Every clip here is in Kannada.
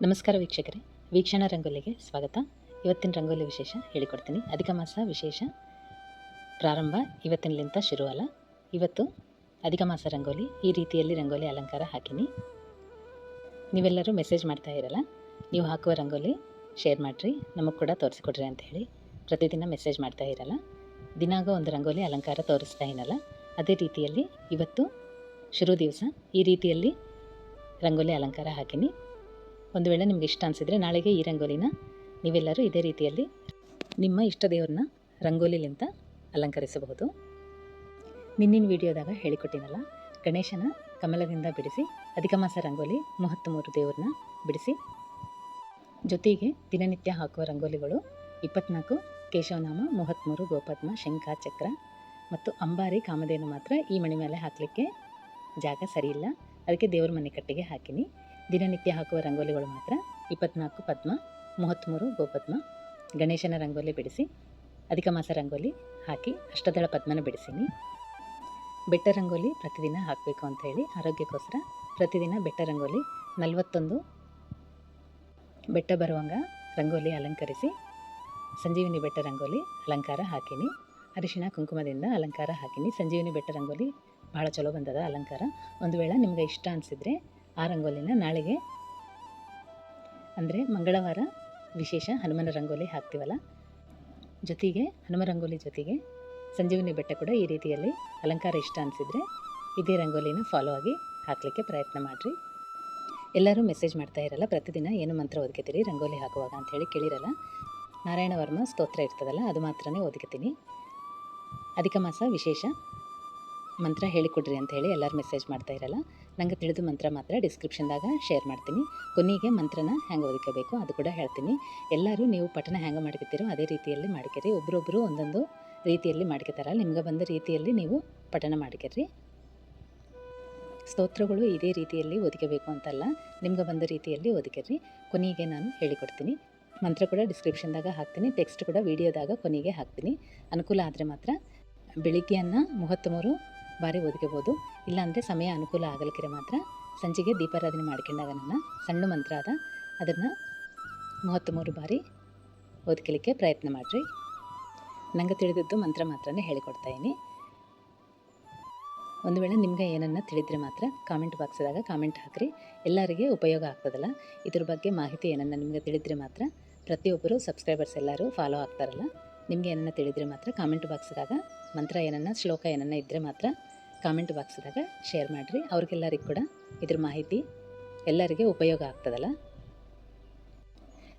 ನಮಸ್ಕಾರ ವೀಕ್ಷಕರೇ, ವೀಕ್ಷಣಾ ರಂಗೋಲಿಗೆ ಸ್ವಾಗತ. ಇವತ್ತಿನ ರಂಗೋಲಿ ವಿಶೇಷ ಹೇಳಿಕೊಡ್ತೀನಿ. ಅಧಿಕ ಮಾಸ ವಿಶೇಷ ಪ್ರಾರಂಭ ಇವತ್ತಿನಲಿಂತ ಶುರು ಅಲ್ಲ. ಇವತ್ತು ಅಧಿಕ ಮಾಸ ರಂಗೋಲಿ, ಈ ರೀತಿಯಲ್ಲಿ ರಂಗೋಲಿ ಅಲಂಕಾರ ಹಾಕಿನಿ. ನೀವೆಲ್ಲರೂ ಮೆಸೇಜ್ ಮಾಡ್ತಾ ಇರಲ್ಲ, ನೀವು ಹಾಕುವ ರಂಗೋಲಿ ಶೇರ್ ಮಾಡಿರಿ, ನಮಗೆ ಕೂಡ ತೋರಿಸ್ಕೊಡ್ರಿ ಅಂತ ಹೇಳಿ ಪ್ರತಿದಿನ ಮೆಸೇಜ್ ಮಾಡ್ತಾ ಇರಲ್ಲ. ದಿನಾಗ ಒಂದು ರಂಗೋಲಿ ಅಲಂಕಾರ ತೋರಿಸ್ತಾ ಏನಲ್ಲ, ಅದೇ ರೀತಿಯಲ್ಲಿ ಇವತ್ತು ಶುರು ದಿವಸ ಈ ರೀತಿಯಲ್ಲಿ ರಂಗೋಲಿ ಅಲಂಕಾರ ಹಾಕಿನಿ. ಒಂದು ವೇಳೆ ನಿಮ್ಗೆ ಇಷ್ಟ ಅನಿಸಿದರೆ ನಾಳೆಗೆ ಈ ರಂಗೋಲಿನ ನೀವೆಲ್ಲರೂ ಇದೇ ರೀತಿಯಲ್ಲಿ ನಿಮ್ಮ ಇಷ್ಟ ದೇವ್ರನ್ನ ರಂಗೋಲಿಲಿಂತ ಅಲಂಕರಿಸಬಹುದು. ನಿನ್ನಿನ ವಿಡಿಯೋದಾಗ ಹೇಳಿಕೊಟ್ಟಿನಲ್ಲ, ಗಣೇಶನ ಕಮಲದಿಂದ ಬಿಡಿಸಿ ಅಧಿಕ ಮಾಸ ರಂಗೋಲಿ 33 ದೇವ್ರನ್ನ ಬಿಡಿಸಿ, ಜೊತೆಗೆ ದಿನನಿತ್ಯ ಹಾಕುವ ರಂಗೋಲಿಗಳು 24 ಕೇಶವನಾಮ, 33 ಗೋಪದ್ಮ, ಶಂಖ, ಚಕ್ರ ಮತ್ತು ಅಂಬಾರಿ, ಕಾಮಧೇನು ಮಾತ್ರ ಈ ಮಣಿ ಮೇಲೆ ಹಾಕಲಿಕ್ಕೆ ಜಾಗ ಸರಿಯಿಲ್ಲ, ಅದಕ್ಕೆ ದೇವ್ರ ಮನೆ ಕಟ್ಟಿಗೆ ಹಾಕಿನಿ. ದಿನನಿತ್ಯ ಹಾಕುವ ರಂಗೋಲಿಗಳು ಮಾತ್ರ 24 ಪದ್ಮ, 33 ಗೋಪದ್ಮ, ಗಣೇಶನ ರಂಗೋಲಿ ಬಿಡಿಸಿ ಅಧಿಕ ಮಾಸ ರಂಗೋಲಿ ಹಾಕಿ ಅಷ್ಟದಳ ಪದ್ಮನ ಬಿಡಿಸೀನಿ. ಬೆಟ್ಟ ರಂಗೋಲಿ ಪ್ರತಿದಿನ ಹಾಕಬೇಕು ಅಂತ ಹೇಳಿ ಆರೋಗ್ಯಕ್ಕೋಸ್ಕರ ಪ್ರತಿದಿನ ಬೆಟ್ಟ ರಂಗೋಲಿ 41 ಬೆಟ್ಟ ಬರುವಂಗ ರಂಗೋಲಿ ಅಲಂಕರಿಸಿ ಸಂಜೀವಿನಿ ಬೆಟ್ಟ ರಂಗೋಲಿ ಅಲಂಕಾರ ಹಾಕಿನಿ. ಅರಿಶಿಣ ಕುಂಕುಮದಿಂದ ಅಲಂಕಾರ ಹಾಕಿನಿ. ಸಂಜೀವಿನಿ ಬೆಟ್ಟ ರಂಗೋಲಿ ಭಾಳ ಚಲೋ ಬಂದದ ಅಲಂಕಾರ. ಒಂದು ವೇಳೆ ನಿಮ್ಗೆ ಇಷ್ಟ ಅನಿಸಿದರೆ ಆ ರಂಗೋಲಿನ ನಾಳೆಗೆ ಅಂದರೆ ಮಂಗಳವಾರ ವಿಶೇಷ ಹನುಮನ ರಂಗೋಲಿ ಹಾಕ್ತೀವಲ್ಲ, ಜೊತೆಗೆ ಹನುಮ ರಂಗೋಲಿ ಜೊತೆಗೆ ಸಂಜೀವಿನಿ ಬೆಟ್ಟ ಕೂಡ ಈ ರೀತಿಯಲ್ಲಿ ಅಲಂಕಾರ ಇಷ್ಟ ಅನಿಸಿದರೆ ಇದೇ ರಂಗೋಲಿನ ಫಾಲೋ ಆಗಿ ಹಾಕಲಿಕ್ಕೆ ಪ್ರಯತ್ನ ಮಾಡಿರಿ. ಎಲ್ಲರೂ ಮೆಸೇಜ್ ಮಾಡ್ತಾ ಇರಲ್ಲ, ಪ್ರತಿದಿನ ಏನು ಮಂತ್ರ ಓದ್ಕೊತೀರಿ ರಂಗೋಲಿ ಹಾಕುವಾಗ ಅಂಥೇಳಿ ಕೇಳಿರಲ್ಲ. ನಾರಾಯಣ ವರ್ಮ ಸ್ತೋತ್ರ ಇರ್ತದಲ್ಲ, ಅದು ಮಾತ್ರನೇ ಓದ್ಕೊತೀನಿ. ಅಧಿಕ ಮಾಸ ವಿಶೇಷ ಮಂತ್ರ ಹೇಳಿಕೊಡ್ರಿ ಅಂತ ಹೇಳಿ ಎಲ್ಲರೂ ಮೆಸೇಜ್ ಮಾಡ್ತಾ ಇರಲ್ಲ. ನಂಗೆ ತಿಳಿದ ಮಂತ್ರ ಮಾತ್ರ ಡಿಸ್ಕ್ರಿಪ್ಷನ್ದಾಗ ಶೇರ್ ಮಾಡ್ತೀನಿ. ಕೊನೆಗೆ ಮಂತ್ರನ ಹೆಂಗೆ ಓದ್ಕೋಬೇಕು ಅದು ಕೂಡ ಹೇಳ್ತೀನಿ. ಎಲ್ಲರೂ ನೀವು ಪಠಣ ಹೆಂಗೆ ಮಾಡ್ಕೊತೀರೋ ಅದೇ ರೀತಿಯಲ್ಲಿ ಮಾಡ್ಕೊರಿ. ಒಬ್ಬರೊಬ್ಬರು ಒಂದೊಂದು ರೀತಿಯಲ್ಲಿ ಮಾಡ್ಕೊತಾರ, ನಿಮ್ಗೆ ಬಂದ ರೀತಿಯಲ್ಲಿ ನೀವು ಪಠಣ ಮಾಡ್ಕೊರಿ. ಸ್ತೋತ್ರಗಳು ಇದೇ ರೀತಿಯಲ್ಲಿ ಓದ್ಕೋಬೇಕು ಅಂತಲ್ಲ, ನಿಮ್ಗೆ ಬಂದ ರೀತಿಯಲ್ಲಿ ಓದ್ಕೊರಿ. ಕೊನೆಗೆ ನಾನು ಹೇಳಿಕೊಡ್ತೀನಿ. ಮಂತ್ರ ಕೂಡ ಡಿಸ್ಕ್ರಿಪ್ಷನ್ದಾಗ ಹಾಕ್ತೀನಿ, ಟೆಕ್ಸ್ಟ್ ಕೂಡ ವಿಡಿಯೋದಾಗ ಕೊನೆಗೆ ಹಾಕ್ತೀನಿ. ಅನುಕೂಲ ಆದರೆ ಮಾತ್ರ ಬೆಳಿಗ್ಗೆಯನ್ನು 33 ಬಾರಿ ಓದ್ಕೋಬೋದು. ಇಲ್ಲಾಂದರೆ ಸಮಯ ಅನುಕೂಲ ಆಗಲಿಕ್ಕೆ ಮಾತ್ರ ಸಂಜೆಗೆ ದೀಪಾರಾಧನೆ ಮಾಡ್ಕೊಂಡಾಗ ನನ್ನ ಸಣ್ಣ ಮಂತ್ರ ಅದ, ಅದನ್ನು 33 ಬಾರಿ ಓದ್ಕಲಿಕ್ಕೆ ಪ್ರಯತ್ನ ಮಾಡಿರಿ. ನಂಗೆ ತಿಳಿದಿದ್ದು ಮಂತ್ರ ಮಾತ್ರನೇ ಹೇಳಿಕೊಡ್ತಾಯಿನಿ. ಒಂದು ವೇಳೆ ನಿಮ್ಗೆ ಏನನ್ನ ತಿಳಿದ್ರೆ ಮಾತ್ರ ಕಾಮೆಂಟ್ ಬಾಕ್ಸ್ದಾಗ ಕಾಮೆಂಟ್ ಹಾಕಿರಿ. ಎಲ್ಲರಿಗೆ ಉಪಯೋಗ ಆಗ್ತದಲ್ಲ, ಇದ್ರ ಬಗ್ಗೆ ಮಾಹಿತಿ ಏನನ್ನ ನಿಮ್ಗೆ ತಿಳಿದ್ರೆ ಮಾತ್ರ ಪ್ರತಿಯೊಬ್ಬರು ಸಬ್ಸ್ಕ್ರೈಬರ್ಸ್ ಎಲ್ಲರೂ ಫಾಲೋ ಆಗ್ತಾರಲ್ಲ, ನಿಮಗೆ ಏನನ್ನ ತಿಳಿದ್ರೆ ಮಾತ್ರ ಕಾಮೆಂಟ್ ಬಾಕ್ಸ್ದಾಗ ಮಂತ್ರ ಏನನ್ನ ಶ್ಲೋಕ ಏನನ್ನ ಇದ್ದರೆ ಮಾತ್ರ ಕಾಮೆಂಟ್ ಬಾಕ್ಸ್ದಾಗ ಶೇರ್ ಮಾಡಿರಿ. ಅವ್ರಿಗೆಲ್ಲರಿಗೂ ಕೂಡ ಇದ್ರ ಮಾಹಿತಿ ಎಲ್ಲರಿಗೆ ಉಪಯೋಗ ಆಗ್ತದಲ್ಲ.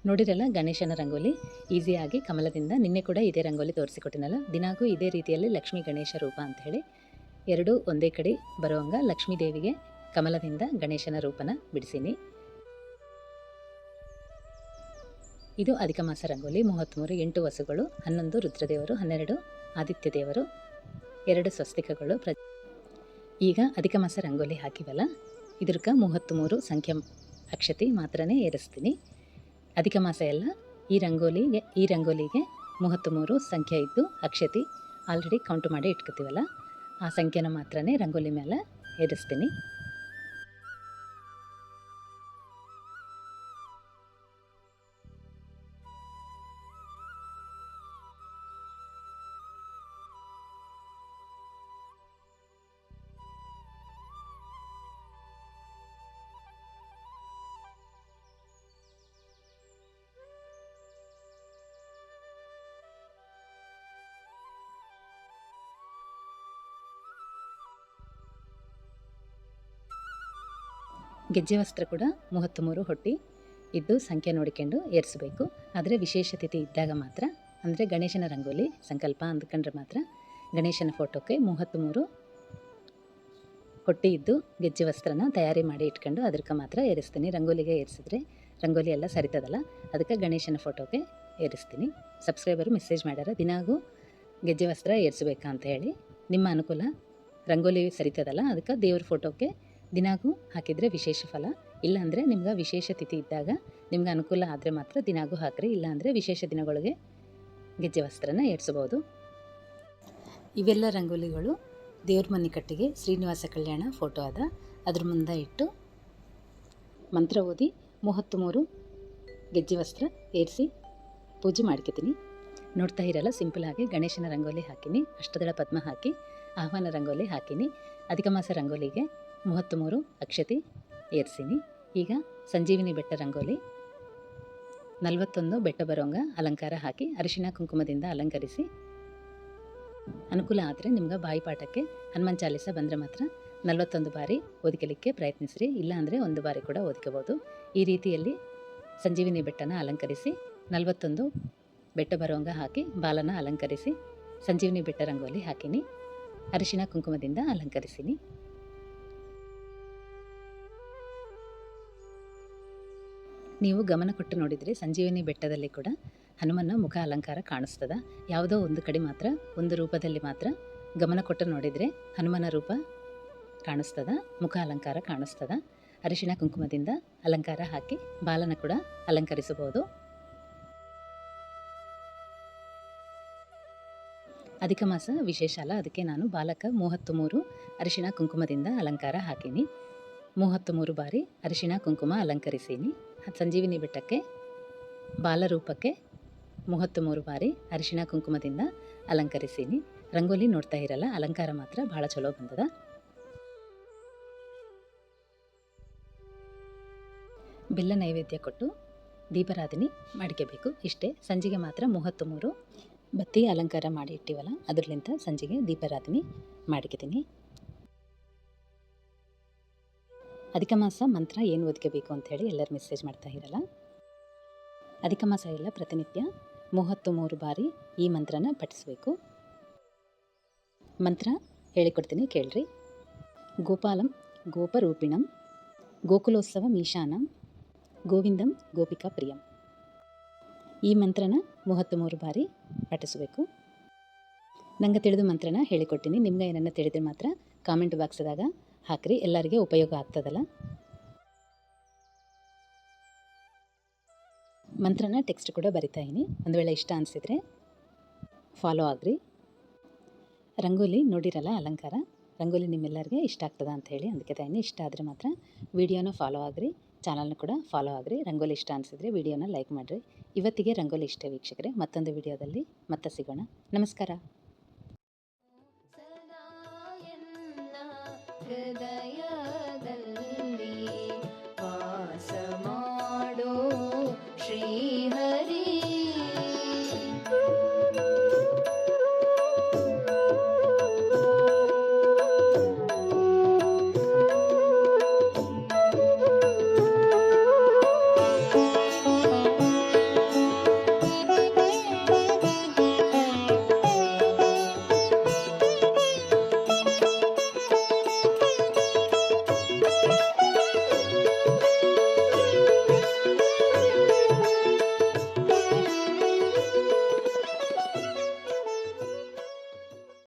ನೋಡಿರಲ್ಲ ಗಣೇಶನ ರಂಗೋಲಿ ಈಸಿಯಾಗಿ ಕಮಲದಿಂದ. ನಿನ್ನೆ ಕೂಡ ಇದೇ ರಂಗೋಲಿ ತೋರಿಸಿಕೊಟ್ಟಿನಲ್ಲ. ದಿನಾಗೂ ಇದೇ ರೀತಿಯಲ್ಲಿ ಲಕ್ಷ್ಮೀ ಗಣೇಶ ರೂಪ ಅಂಥೇಳಿ ಎರಡೂ ಒಂದೇ ಕಡೆ ಬರುವಂಗ ಲಕ್ಷ್ಮೀ ದೇವಿಗೆ ಕಮಲದಿಂದ ಗಣೇಶನ ರೂಪನ ಬಿಡಿಸೀನಿ. ಇದು ಅಧಿಕ ಮಾಸ ರಂಗೋಲಿ 33 8 ವಸುಗಳು, 11 ರುದ್ರದೇವರು, 12 ಆದಿತ್ಯ ದೇವರು, 2 ಸ್ವಸ್ತಿಕಗಳು. ಈಗ ಅಧಿಕ ಮಾಸ ರಂಗೋಲಿ ಹಾಕಿವಲ್ಲ, ಇದಕ್ಕೆ 33 ಸಂಖ್ಯೆ ಅಕ್ಷತೆ ಮಾತ್ರನೇ ಏರಿಸ್ತೀನಿ. ಅಧಿಕ ಮಾಸ ಎಲ್ಲ ಈ ರಂಗೋಲಿಗೆ 33 ಸಂಖ್ಯೆ ಇದ್ದು ಅಕ್ಷತೆ ಆಲ್ರೆಡಿ ಕೌಂಟ್ ಮಾಡಿ ಇಟ್ಕೊತೀವಲ್ಲ, ಆ ಸಂಖ್ಯೆನ ಮಾತ್ರನೇ ರಂಗೋಲಿ ಮೇಲೆ ಏರಿಸ್ತೀನಿ. ಗೆಜ್ಜೆ ವಸ್ತ್ರ ಕೂಡ 33 ಹೊಟ್ಟಿ ಇದ್ದು ಸಂಖ್ಯೆ ನೋಡಿಕೊಂಡು ಏರಿಸಬೇಕು. ಆದರೆ ವಿಶೇಷ ತಿಥಿ ಇದ್ದಾಗ ಮಾತ್ರ, ಅಂದರೆ ಗಣೇಶನ ರಂಗೋಲಿ ಸಂಕಲ್ಪ ಅಂದ್ಕೊಂಡ್ರೆ ಮಾತ್ರ ಗಣೇಶನ ಫೋಟೋಕ್ಕೆ 33 ಹೊಟ್ಟಿ ಇದ್ದು ಗೆಜ್ಜೆ ವಸ್ತ್ರನ ತಯಾರಿ ಮಾಡಿ ಇಟ್ಕೊಂಡು ಅದಕ್ಕೆ ಮಾತ್ರ ಏರಿಸ್ತೀನಿ. ರಂಗೋಲಿಗೆ ಏರಿಸಿದ್ರೆ ರಂಗೋಲಿ ಎಲ್ಲ ಸರಿತದಲ್ಲ, ಅದಕ್ಕೆ ಗಣೇಶನ ಫೋಟೋಗೆ ಏರಿಸ್ತೀನಿ. ಸಬ್ಸ್ಕ್ರೈಬರು ಮೆಸೇಜ್ ಮಾಡ್ಯಾರ ದಿನಾಗೂ ಗೆಜ್ಜೆ ವಸ್ತ್ರ ಏರಿಸಬೇಕಾ ಅಂತ ಹೇಳಿ. ನಿಮ್ಮ ಅನುಕೂಲ, ರಂಗೋಲಿ ಸರಿತದಲ್ಲ ಅದಕ್ಕೆ ದೇವ್ರ ಫೋಟೋಕ್ಕೆ ದಿನಾಗೂ ಹಾಕಿದರೆ ವಿಶೇಷ ಫಲ. ಇಲ್ಲಾಂದರೆ ನಿಮ್ಗೆ ವಿಶೇಷ ತಿಥಿ ಇದ್ದಾಗ ನಿಮ್ಗೆ ಅನುಕೂಲ ಆದರೆ ಮಾತ್ರ ದಿನಾಗೂ ಹಾಕಿರಿ, ಇಲ್ಲಾಂದರೆ ವಿಶೇಷ ದಿನಗಳಿಗೆ ಗೆಜ್ಜೆ ವಸ್ತ್ರನ ಏರಿಸಬಹುದು. ಇವೆಲ್ಲ ರಂಗೋಲಿಗಳು ದೇವ್ರ ಮನೆ ಕಟ್ಟಿಗೆ ಶ್ರೀನಿವಾಸ ಕಲ್ಯಾಣ ಫೋಟೋ ಅದ, ಅದ್ರ ಮುಂದೆ ಇಟ್ಟು ಮಂತ್ರ ಓದಿ 33 ಗೆಜ್ಜೆ ವಸ್ತ್ರ ಏರಿಸಿ ಪೂಜೆ ಮಾಡ್ಕೊತೀನಿ. ನೋಡ್ತಾ ಇರಲ್ಲ, ಸಿಂಪಲ್ ಆಗಿ ಗಣೇಶನ ರಂಗೋಲಿ ಹಾಕಿನಿ, ಅಷ್ಟದಳ ಪದ್ಮ ಹಾಕಿ ಆಹ್ವಾನ ರಂಗೋಲಿ ಹಾಕಿನಿ. ಅಧಿಕ ಮಾಸ ರಂಗೋಲಿಗೆ 33 ಅಕ್ಷತೆ ಏರ್ಸಿನಿ. ಈಗ ಸಂಜೀವಿನಿ ಬೆಟ್ಟ ರಂಗೋಲಿ 41 ಬೆಟ್ಟ ಬರೋಂಗ ಅಲಂಕಾರ ಹಾಕಿ ಅರಿಶಿಣ ಕುಂಕುಮದಿಂದ ಅಲಂಕರಿಸಿ, ಅನುಕೂಲ ಆದರೆ ನಿಮ್ಗೆ ಬಾಯಿಪಾಠಕ್ಕೆ ಹನುಮಾನ್ ಚಾಲೀಸ ಬಂದರೆ ಮಾತ್ರ 41 ಬಾರಿ ಓದಿಕಲಿಕ್ಕೆ ಪ್ರಯತ್ನಿಸ್ರಿ, ಇಲ್ಲ ಅಂದರೆ 1 ಬಾರಿ ಕೂಡ ಓದ್ಕೋಬೋದು. ಈ ರೀತಿಯಲ್ಲಿ ಸಂಜೀವಿನಿ ಬೆಟ್ಟನ ಅಲಂಕರಿಸಿ 41 ಬೆಟ್ಟ ಬರೋಂಗ ಹಾಕಿ ಬಾಲನ ಅಲಂಕರಿಸಿ ಸಂಜೀವಿನಿ ಬೆಟ್ಟ ರಂಗೋಲಿ ಹಾಕಿನಿ, ಅರಿಶಿಣ ಕುಂಕುಮದಿಂದ ಅಲಂಕರಿಸಿನಿ. ನೀವು ಗಮನ ಕೊಟ್ಟು ನೋಡಿದರೆ ಸಂಜೀವಿನಿ ಬೆಟ್ಟದಲ್ಲಿ ಕೂಡ ಹನುಮನ ಮುಖ ಅಲಂಕಾರ ಕಾಣಿಸ್ತದ. ಯಾವುದೋ ಒಂದು ಕಡೆ ಮಾತ್ರ, ಒಂದು ರೂಪದಲ್ಲಿ ಮಾತ್ರ ಗಮನ ಕೊಟ್ಟು ನೋಡಿದರೆ ಹನುಮನ ರೂಪ ಕಾಣಿಸ್ತದ, ಮುಖ ಅಲಂಕಾರ ಕಾಣಿಸ್ತದ. ಅರಿಶಿಣ ಕುಂಕುಮದಿಂದ ಅಲಂಕಾರ ಹಾಕಿ ಬಾಲನ ಕೂಡ ಅಲಂಕರಿಸಬಹುದು. ಅಧಿಕ ಮಾಸ ವಿಶೇಷ ಅಲ್ಲ, ಅದಕ್ಕೆ ನಾನು ಬಾಲಕ 33 ಅರಿಶಿಣ ಕುಂಕುಮದಿಂದ ಅಲಂಕಾರ ಹಾಕೀನಿ. 33 ಬಾರಿ ಅರಿಶಿಣ ಕುಂಕುಮ ಅಲಂಕರಿಸೀನಿ. ಸಂಜೀವಿನಿ ಬೆಟ್ಟಕ್ಕೆ ಬಾಲರೂಪಕ್ಕೆ 33 ಬಾರಿ ಅರಿಶಿಣ ಕುಂಕುಮದಿಂದ ಅಲಂಕರಿಸೀನಿ. ರಂಗೋಲಿ ನೋಡ್ತಾ ಇರಲ್ಲ, ಅಲಂಕಾರ ಮಾತ್ರ ಭಾಳ ಚಲೋ ಬಂದದ. ಬೆಲ್ಲ ನೈವೇದ್ಯ ಕೊಟ್ಟು ದೀಪಾರಾಧನೆ ಮಾಡ್ಕೋಬೇಕು. ಇಷ್ಟೇ, ಸಂಜೆಗೆ ಮಾತ್ರ 33 ಬತ್ತಿ ಅಲಂಕಾರ ಮಾಡಿ ಇಟ್ಟಿವಲ್ಲ, ಅದರಲ್ಲಿಂದ ಸಂಜೆಗೆ ದೀಪಾರಾಧನೆ ಮಾಡ್ಕೋತೀನಿ. ಅಧಿಕ ಮಾಸ ಮಂತ್ರ ಏನು ಓದ್ಕೋಬೇಕು ಅಂಥೇಳಿ ಎಲ್ಲರೂ ಮೆಸೇಜ್ ಮಾಡ್ತಾ ಇರಲ್ಲ. ಅಧಿಕ ಮಾಸ ಎಲ್ಲ ಪ್ರತಿನಿತ್ಯ 33 ಬಾರಿ ಈ ಮಂತ್ರನ ಪಠಿಸಬೇಕು. ಮಂತ್ರ ಹೇಳಿಕೊಡ್ತೀನಿ, ಕೇಳ್ರಿ. ಗೋಪಾಲಂ ಗೋಪರೂಪಿಣಂ ಗೋಕುಲೋತ್ಸವ ಮೀಶಾನಂ ಗೋವಿಂದಂ ಗೋಪಿಕಾ ಪ್ರಿಯಂ. ಈ ಮಂತ್ರನ 33 ಬಾರಿ ಪಠಿಸಬೇಕು. ನಂಗೆ ತಿಳಿದ ಮಂತ್ರನ ಹೇಳಿಕೊಡ್ತೀನಿ. ನಿಮ್ಗೆ ಏನನ್ನ ತಿಳಿದ್ರೆ ಮಾತ್ರ ಕಾಮೆಂಟ್ ಬಾಕ್ಸ್ದಾಗ ಹಾಕ್ರಿ, ಎಲ್ಲರಿಗೆ ಉಪಯೋಗ ಆಗ್ತದಲ್ಲ. ಮಂತ್ರನ ಟೆಕ್ಸ್ಟ್ ಕೂಡ ಬರಿತಾ ಇದ್ದೀನಿ, ಒಂದು ವೇಳೆ ಇಷ್ಟ ಅನಿಸಿದರೆ ಫಾಲೋ ಆಗ್ರಿ. ರಂಗೋಲಿ ನೋಡಿರಲ್ಲ ಅಲಂಕಾರ, ರಂಗೋಲಿ ನಿಮ್ಮೆಲ್ಲರಿಗೆ ಇಷ್ಟ ಆಗ್ತದ ಅಂಥೇಳಿ ಅದಕ್ಕೆ ಇಷ್ಟ ಆದರೆ ಮಾತ್ರ ವಿಡಿಯೋನ ಫಾಲೋ ಆಗ್ರಿ, ಚಾನಲ್ನ ಕೂಡ ಫಾಲೋ ಆಗ್ರಿ. ರಂಗೋಲಿ ಇಷ್ಟ ಅನಿಸಿದರೆ ವಿಡಿಯೋನ ಲೈಕ್ ಮಾಡಿರಿ. ಇವತ್ತಿಗೆ ರಂಗೋಲಿ ಇಷ್ಟ ವೀಕ್ಷಕರೇ, ಮತ್ತೊಂದು ವಿಡಿಯೋದಲ್ಲಿ ಮತ್ತೆ ಸಿಗೋಣ. ನಮಸ್ಕಾರ. ಹೃದಯದಲ್ಲಿ ವಾಸ ಮಾಡೋ ಶ್ರೀ